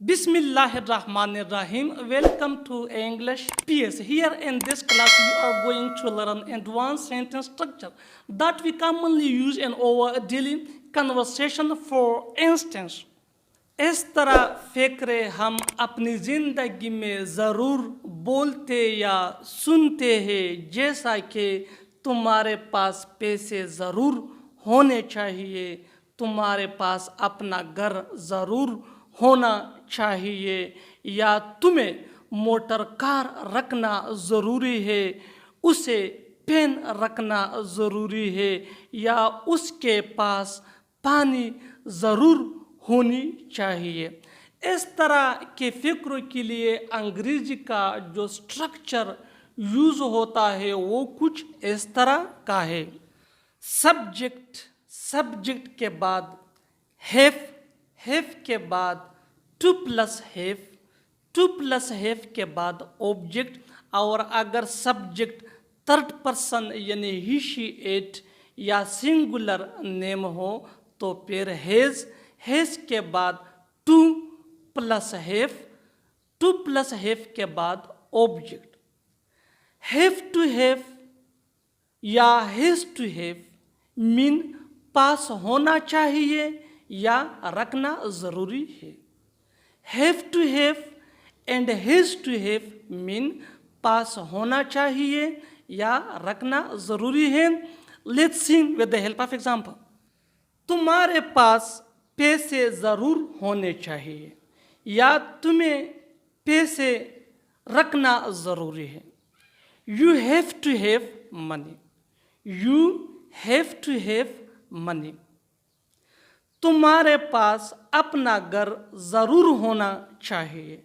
Bismillahirrahmanirrahim. Welcome to English PS. Here in this class, we are going to learn advanced sentence structure that we commonly use in our daily conversation. For instance, اس طرح فکرے ہم اپنی زندگی میں ضرور بولتے یا سنتے ہیں، جیسا کہ تمہارے پاس پیسے ضرور ہونے چاہیے، تمہارے پاس اپنا گھر ضرور ہونا چاہیے، یا تمہیں موٹر کار رکھنا ضروری ہے، اسے پین رکھنا ضروری ہے، یا اس کے پاس پانی ضرور ہونی چاہیے۔ اس طرح کے فکر کے لیے انگریزی کا جو سٹرکچر یوز ہوتا ہے وہ کچھ اس طرح کا ہے۔ سبجیکٹ کے بعد ہیف کے بعد ٹو پلس ہیف کے بعد آبجیکٹ، اور اگر سبجیکٹ تھرڈ پرسن یعنی ہی شی اٹ یا سنگولر نیم ہو تو پھر ہیز کے بعد ٹو پلس ہیف کے بعد آبجیکٹ۔ ہیو ٹو ہیو یا ہیز ٹو ہیو مین پاس ہونا چاہیے یا رکھنا ضروری ہے۔ Have to have and has to have مین پاس ہونا چاہیے یا رکھنا ضروری ہے۔ Let's see with the help of example. تمہارے پاس پیسے ضرور ہونے چاہیے یا تمہیں پیسے رکھنا ضروری ہے۔ You have to have money, you have to have money. تمہارے پاس اپنا گھر ضرور ہونا چاہیے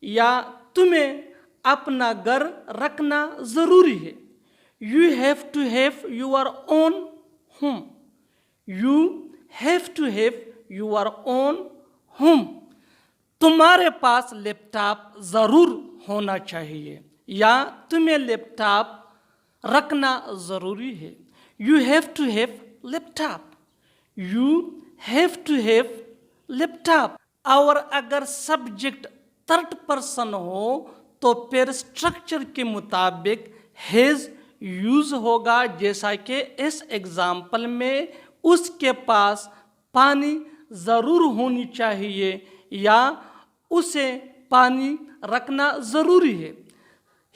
یا تمہیں اپنا گھر رکھنا ضروری ہے۔ You have to have your own home, you have to have your own home. تمہارے پاس لیپ ٹاپ ضرور ہونا چاہیے یا تمہیں لیپ ٹاپ رکھنا ضروری ہے۔ You have to have laptop, you have to have laptop. اور اگر سبجیکٹ تھرڈ پرسن ہو تو پھر اسٹرکچر کے مطابق ہیز یوز ہوگا، جیسا کہ اس ایگزامپل میں اس کے پاس پانی ضرور ہونی چاہیے یا اسے پانی رکھنا ضروری ہے۔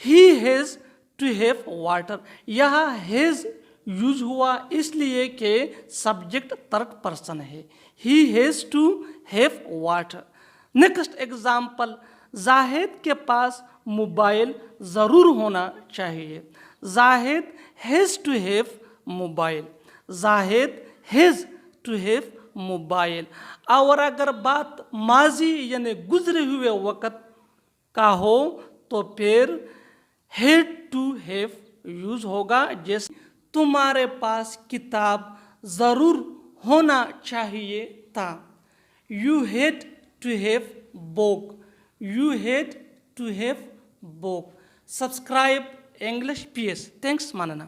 He has to have water, یہاں ہیز یوز ہوا اس لیے کہ سبجیکٹ تھرڈ پرسن ہے۔ He has to have water. Next example, Zahid کے پاس موبائل ضرور ہونا چاہیے۔ Zahid has to have mobile, Zahid has to have mobile. اور اگر بات ماضی یعنی گزرے ہوئے وقت کا ہو تو پھر ہیڈ ٹو ہیو یوز ہوگا، جیسے تمہارے پاس کتاب ضرور ہونا چاہیے تھا۔ You had to have book, you had to have book. Subscribe English PS. Thanks, Manana.